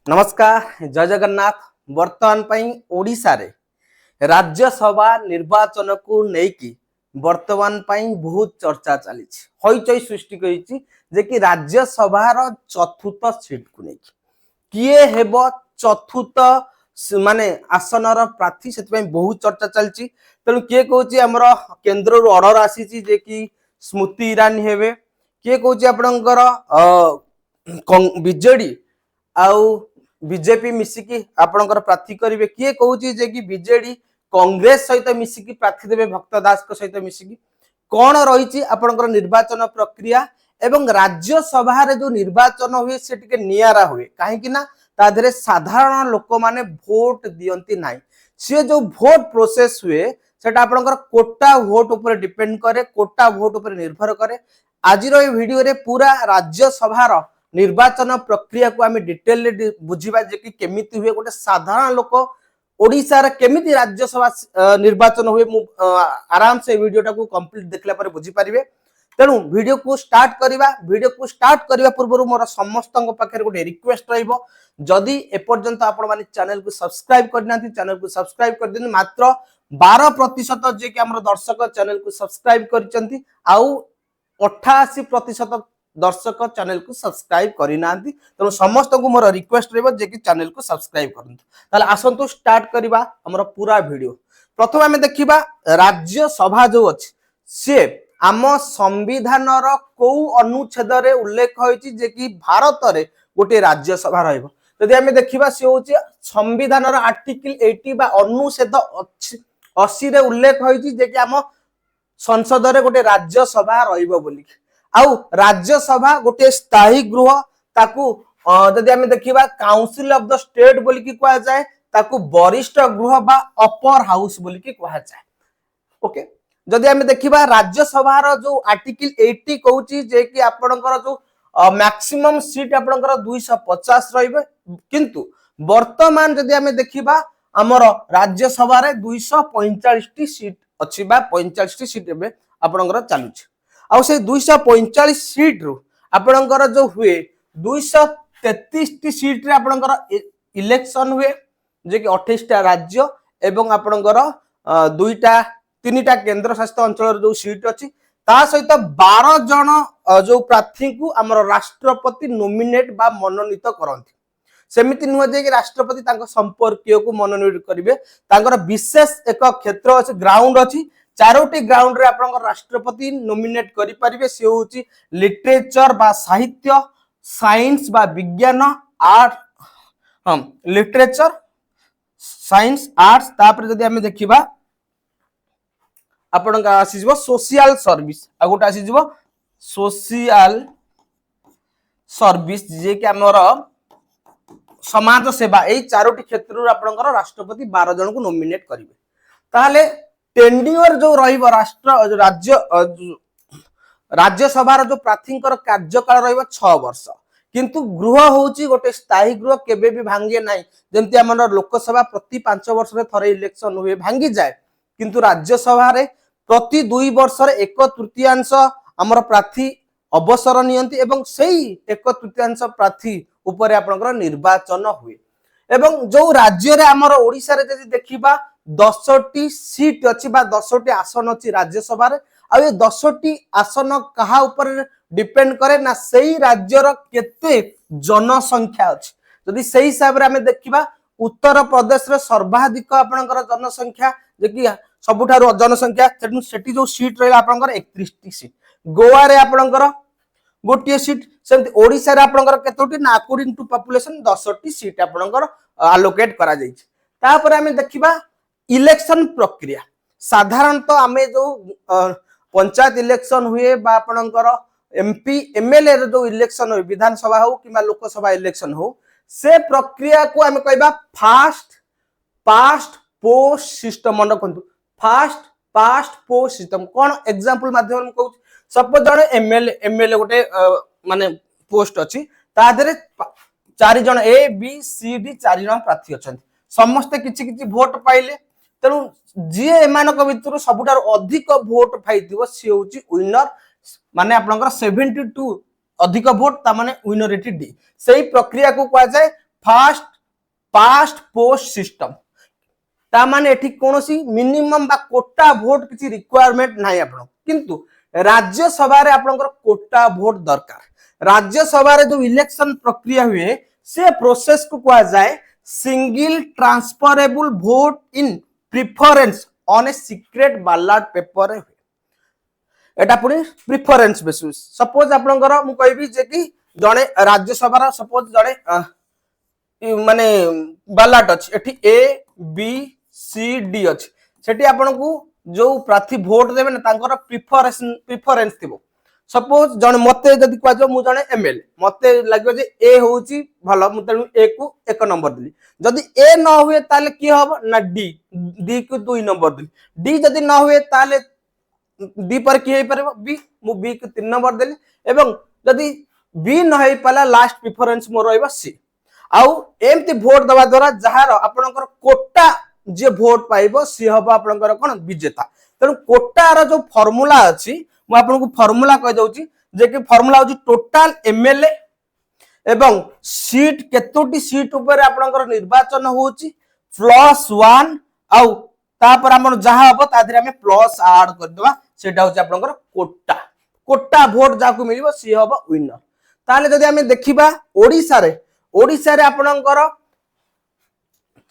नमस्कार जय जगन्नाथ। वर्तमान पई ओडिशा रे राज्यसभा निर्वाचन को लेकिन वर्तमान पई बहुत चर्चा चली हईचई सृष्टि करिछि जे कि राज्यसभा चतुर्थ सीट को लेकिन किए हेब चतुर्थ माने आसनर प्रार्थी से बहुत चर्चा चलती। तेणु किए कहूँ आमर केन्द्र ऑर्डर आसी जे कि स्मृति ईरानी हेबे, किए कहूँ आपणकर बीजेडी आउ बीजेपी मिसिकी आपणकर प्रार्थी करेंगे, किए कहूँ जे कि बीजेडी कांग्रेस सहित मिसिकी प्रार्थी देवे भक्त दास सहित मिसिकी कौन रही आपणकर निर्वाचन प्रक्रिया एवं राज्यसभा जो निर्वाचन हुए से टिके नियारा हुए कहीं ना ताधरे साधारण लोक माने भोट दियंती नाही। सी जो भोट प्रोसेस हुए सेटा आपणकर कोटा भोट ऊपर डिपेंड करे, कोटा भोट ऊपर निर्भर करे। आज वीडियो रे पूरा राज्यसभा निर्वाचन प्रक्रिया को आम डिटेल बुझा जे कि केमिति हुए गोटे साधारण लोक ओडिशा केमिति राज्यसभा निर्वाचन हुए आराम से वीडियोटा को कंप्लीट देखला पर बुझी पारिबे। तेणु वीडियो को स्टार्ट करने पूर्व मोर समस्त पाखे गोटे रिक्वेस्ट रहिबो, जदि एपर्यंत आपण माने चैनल को सब्सक्राइब करना चैनल को सब्सक्राइब कर दिन। मात्र 12% जे कि हमर दर्शक चैनल को सब्सक्राइब करिसंती आउ 88% दर्शक चैनल को सब्सक्राइब करना। तेणु समस्त को मोर रिक्वेस्ट रहिबो जे कि चैनल को सब्सक्राइब करंतु। ताले आसंतु स्टार्ट करबा हमर पूरा वीडियो। प्रथम आमे देखिबा राज्यसभा जो अछि से आम संविधान को अनुच्छेद रे उल्लेख होइछि जे कि भारत रे गोटे राज्यसभा रहइबो। यदि आमे देखिबा से होछि संविधान आर्टिकल 80 बा अनुच्छेद 80 रे उल्लेख होइछि जे कि आम संसद रे गोटे राज्यसभा रहइबो बोली। आउ राज्यसभा गोटे स्थायी गृह ताकू यदि आमे देखिबा काउंसिल ऑफ द स्टेट बोली कि कहा जाए, ताकू वरिष्ठ गृह बा अपर हाउस बोली कि कहा जाए। ओके, जदि आमे देखिबा राज्यसभा जो आर्टिकल 80 कहूची जे कि आपणकर जो मैक्सिमम सीट आपणकर 250 रहिबे, किंतु वर्तमान जदि आमे देखिबा हमर राज्यसभा रे 245 टी सीट अछि बा 45 टी सीट एबे आपणकर चालुछि। आउ से 245 सीट रु आपणकर जो हुए 233 टी सीट रे आपणकर इलेक्शन हुए जे कि 28 टा राज्य एवं आपणकर दुईटा तीनटा केंद्र शासित अंचल जो सीट अच्छी ता सहित 12 जन जो प्रार्थी को आमर राष्ट्रपति नोमिनेट बा मनोनीत करंती। सेमिति नुह जे कि राष्ट्रपति तांको संपर्कीय को मनोनीत करिवे। तांकर विशेष एक क्षेत्र अछि, ग्राउंड अछि, चारोटी ग्राउंड रे आपन राष्ट्रपति नोमिनेट करि परिबे। से होछि लिटरेचर बा साहित्य, साइंस बा विज्ञान, आर्ट लिटरेचर साइंस आर्ट्स। तापर जदि हमें देखिबा आपन का आसी जबो सोशल सर्विस आ गोटा आसी जबो सोशल सर्विस जे कि हमर समाज सेवा। एई चारोटी क्षेत्र रे आपन राष्ट्रपति 12 जन को नोमिनेट करिवे। ताले टेन्योर जो रहिबो राष्ट्र राज्यसभा जो प्रार्थी कार्यकाल रहिबो 6 वर्ष, किंतु गृह होची गोटे स्थायी गृह केबे भी भांगे नाही। जेमति हमर लोकसभा प्रति 5 वर्ष रे थरे इलेक्शन हुए भांगी जाए, किंतु राज्यसभा रे प्रति 2 वर्ष रे 1/3 हमर प्रार्थी अवसर नियंती एवं सेही 1/3 प्रार्थी ऊपर आपनकर निर्वाचन हुए। एवं जो राज्य रे हमर ओडिसा रे जदि देखिबा 10टी सीट अच्छी बा 10टी आसन अच्छी राज्यसभा रे। आ ये 10टी आसन कहा ऊपर डिपेंड करे ना सही राज्यर केते जनसंख्या अछि। जदि सही हिसाब रे हमें देखिबा उत्तर प्रदेश रे सर्वाधिक आपनकर जनसंख्या जे कि सबुठारो जनसंख्या सेठी जो सीट रहला आपनकर 31 टी सीट। गोवा रे आपनकर गोटिए सीट। सेमति ओडिसा रे आपनकर केतोटी ना अकॉर्डिंग टू पॉपुलेशन 10टी सीट आपनकर अलोकेट करा जाई छै। तापर हमें देखिबा इलेक्शन प्रक्रिया। साधारणतः आमे जो पंचायत इलेक्शन हुए बा आपनकर एमपी एमएलए जो इलेक्शन हो, विधानसभा हो कि लोकसभा इलेक्शन हो, से प्रक्रिया को आमे कहबा फास्ट पास्ट पोस्ट सिस्टम। मन रखंतु फास्ट पास्ट पोस्ट सिस्टम कोन एग्जांपल माध्यम में कहू। सपोज जण एमएलए गोटे माने पोस्ट अछि, ता देरे 4 जण ए बी सी डी 4 जण प्रार्थी अछंती, समस्त किछि किछि वोट पाइले। तेणु जी एमानक भितर सबुठार अधिक वोट पाइथिबो सी होची विनर, माने आपनकर 72 अधिक वोट ता माने विनरिटी डी। सेही प्रक्रिया को कहा जाए फास्ट पास्ट पोस्ट सिस्टम ता माने एठी कोनोसी मिनिमम बा कोटा भोट किछि रिक्वायरमेंट नाही आपण किंतु राज्य सभा रे आपनकर कोटा भोट दरकार राज्य सभा रे जो इलेक्शन प्रक्रिया हुए से प्रोसेस को कहा जाए single transferable vote in preference on a secret ballot paper हुए एटा पुनी प्रिफरेंस बेसिस सपोज आपनकर मु कहबी जे कि जणे राज्य सभा रा सपोज जणे माने बैलेट अछि एठी ए बी सी डी अछि सेठी आपनकू जो प्रार्थी भोट देबे ना तांकर प्रिफरेंस थिबो सपोज जण मते जदी कह जो मु जणे एमएलए मते लागो जे ए होउची भलो मु तेनु ए को 1 नंबर दिली जदी ए न हुए ताले की हबो ना डी डी को 2 नंबर दिली डी जदी न हुए ताले डी पर की हे परबो बी मु बी को 3 नंबर देली एवं जदी बी न होई पाला लास्ट प्रेफरेंस मोर रहइबो सी आउ एमती वोट दवा द्वारा जहार आपनकर कोटा जे वोट पाइबो सी हबो आपनकर कोन विजेता तेनु कोटा रो जो फार्मूला अछि मु आपनको फार्मूला कह दउची जे कि फार्मूला होची टोटल एमएलए एवं सीट केतोटी सीट ऊपर आपनकर निर्वाचन होची +1 आउ तापर हमर जहा हबो तादिरे हमें प्लस ऐड कर देबा सेटा होची आपनकर कोटा कोटा वोट जाकू मिलिबो सी हबो विनर ताले जदी हमें देखिबा ओडिसा रे आपनकर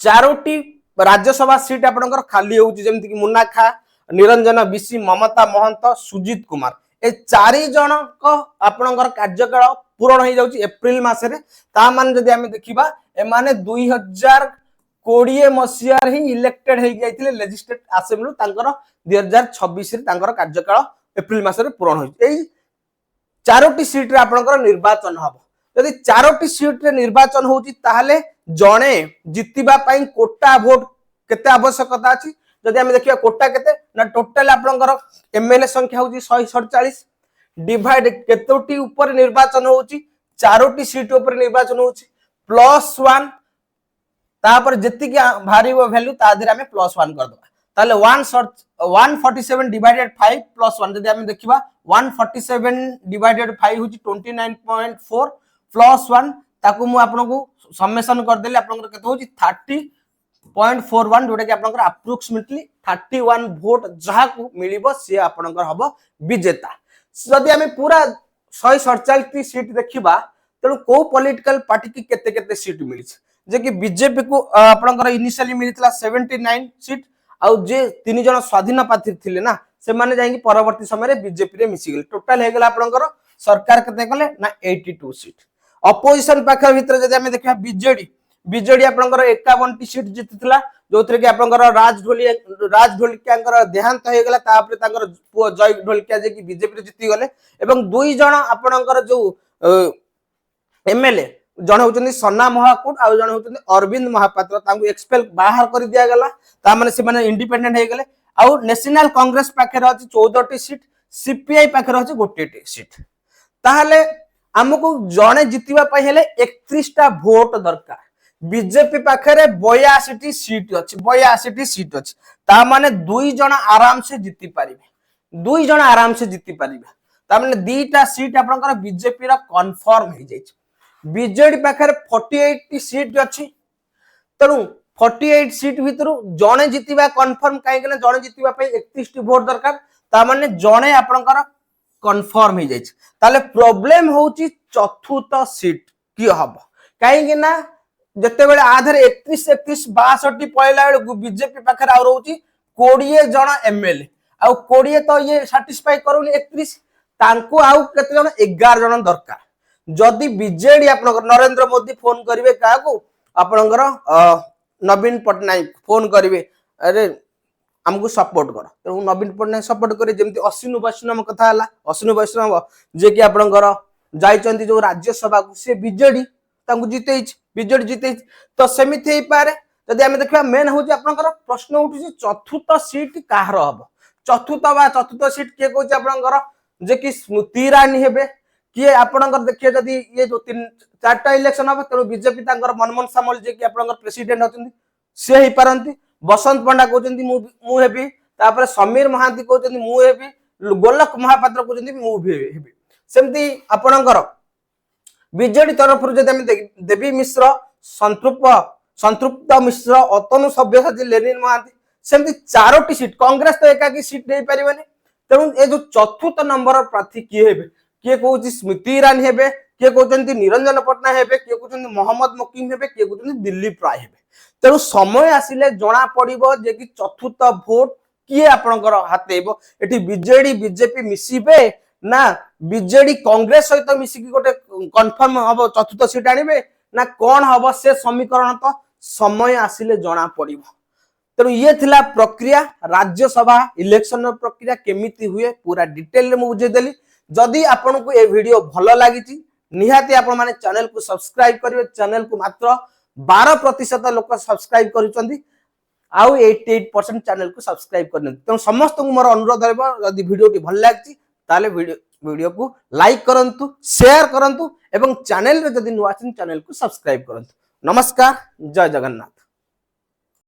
चारोटी राज्यसभा सीट आपनकर खाली होची जेमति कि मुन्नाखा निरंजन बिसी ममता महंत सुजीत कुमार ए चारि जन को आपनकर कार्यकाल पूर्ण हो जाउची एप्रिल मासे रे ता मान जदी हमें देखिबा ए माने 2020 मसिया रे ही इलेक्टेड हे गइथिले लेजिस्लेटिव असेंबली तांकर 2026 रे तांकर कार्यकाल एप्रिल मासे रे पूर्ण होई एई चारोटी सीट रे आपनकर निर्वाचन हबो जदी चारोटी सीट रे निर्वाचन होची ताहाले जणे जितिबा पई कोटा वोट केते आवश्यकता अछि जदी हमें देखिया कोटा केते ना टोटल आपनकर एमएलए संख्या होची 147 डिवाइड केतोटी ऊपर निर्वाचन होची चारोटी सीट ऊपर निर्वाचन होची +1 तापर जति कि भारीबो वैल्यू ता देर हमें +1 कर दबा ताले 147 डिवाइडेड 5 +1 जदी हमें देखिबा 147 डिवाइडेड 5 होची 29.4 +1 ताकू मु आपनको समेशन कर देली आपनकर केते होची 30.41 जोटा कि आपनकर अप्रोक्सीमेटली 31 वोट जहा को मिलिबो से आपनकर हबो विजेता जदी हमें पूरा 147 सीट देखिबा तेनु को पॉलिटिकल पार्टी की केते केते सीट मिली जे कि बीजेपी को आपनकर इनिशियली मिलितला 79 सीट आ जे तीन जन स्वाधीन प्रार्थी थिले ना से माने जाई परवर्ती समय रे बीजेपी रे मिसी गेल टोटल हे गेला आपनकर सरकार केते कले ना 82 सीट अपोजिशन पाखर भीतर जदी हमें देखिबा बीजेडी आपनकर 51 टी सीट जितितला जोथरे कि आपनकर राज ढोलिकियाकर देहांत हो गेला तापरे तांकर पुओ जय ढोलिकिया जे कि बीजेपी रे जिति गले एवं दुई जण आपनकर जो एमएलए जण होचंदी सन्ना महाकुट आ जण होचंदी अरविंद महापात्र तांको एक्सपेल बाहर कर दिया गेला ता माने से माने इंडिपेंडेंट हे गेले आ नेशनल कांग्रेस पाखर अछि 14 टी सीट सीपीआई पाखर अछि गोटे टी सीट ताहले हमको जणे जितिबा पई हेले 31 टा वोट दरकार बीजेपी पाखरे 82 टी सीट अछि ता माने दुई जण आराम से जिति पारिबे ता माने दीटा सीट आपनकर बीजेपी रा कंफर्म हे जाय बीजेडी पाखरे 48 टी सीट अछि तनु 48 सीट भितरु जणे जितिबा कंफर्म काहे गेले जणे जितिबा पई 31 टी वोट दरकार ता माने जणे आपनकर कंफर्म हे जाय ताले प्रॉब्लम होची चतुर्थ सीट की हबो काहे कि ना जते बेले आधर 31 62 पळेला बेले बीजेपी पाखर आ रहउची 20 जण एमएलए आ 20 तो ये सैटिस्फाई करूनी 31 तांको आउ केते जण 11 जण दरकार जदी बीजेडी आपनकर नरेंद्र मोदी फोन करिवे काको आपनकर नवीन पटनायक फोन करिवे अरे हमको सपोर्ट कर तो नवीन पटनायक सपोर्ट करे जेमति अश्विनी वैष्णव कथा हला अश्विनी वैष्णव जे कि आपनकर जाइचंती जो राज्यसभा को से बीजेडी तांको जीतेछ बीजेडी जीतेछ तो सेमिति हे पारे जदी हमें देखबा मेन होची आपनकर प्रश्न उठुची चतुर्थ सीट काहर हबो चतुर्थ सीट के कोची आपनकर जे कि स्मृति ईरानी हेबे किए आपनकर देखिए जदी ये जो तीन चारटा इलेक्शन हबो तो बीजेपी तांकर मनमोहन सामल जे कि आपनकर प्रेसिडेंट होतंदी से हे पारंती बसंत पंडा कहउचंदी मु हेबी तापर समीर महांती कहउचंदी मु हेबी गोलक महापात्र कहउचंदी मु हेबी सेमती आपनकर बीजेडी तरफ जदी हम देवी मिश्र संतृप्त मिश्र, अतनु सभ्यसाची, लेनिन महांती, सेमती 4टी सीट कांग्रेस तो एकाकी सीट नहीं पारिबनी। तेणु ये जो चतुर्थ नंबर प्रार्थी किए हेबे, किए कहूची स्मृति ईरानी हेबे, किए कहते निरंजन पटनायक हेबे, किए कहते मोहम्मद मकीम हेबे, किए कहते दिलीप राय हेबे। तेणु समय आसिले जना पड़िबो जे कि चतुर्थ भोट किए आपनकर हातेइबो। एठी बीजेडी बीजेपी मिसिबे ना बीजेडी कांग्रेस सहित मिसिकी गोटे कन्फर्म हबो चतुर्थ सीट आनिबे ना कौन हबो से समीकरण तो समय आसिले जना पड़िबो। तेणु ये थिला प्रक्रिया राज्यसभा इलेक्शन प्रक्रिया केमिति हुए पूरा डिटेल में बुझेदेली। जदि आपन को ये वीडियो भल लगी निहाती आपण माने चैनल को सब्सक्राइब करिवे। चैनल को मात्र 12% लोक सब्सक्राइब करिसंदी आउ 88% चैनल को सब्सक्राइब करन। तेणु समस्त को मोर अनुरोध रहबो जदि वीडियो टी भल लागछि ताले वीडियो को लाइक करंतु, शेयर करंतु एवं चैनल रे जदि नुआ चैनल को सब्सक्राइब करंतु। नमस्कार, जय जगन्नाथ।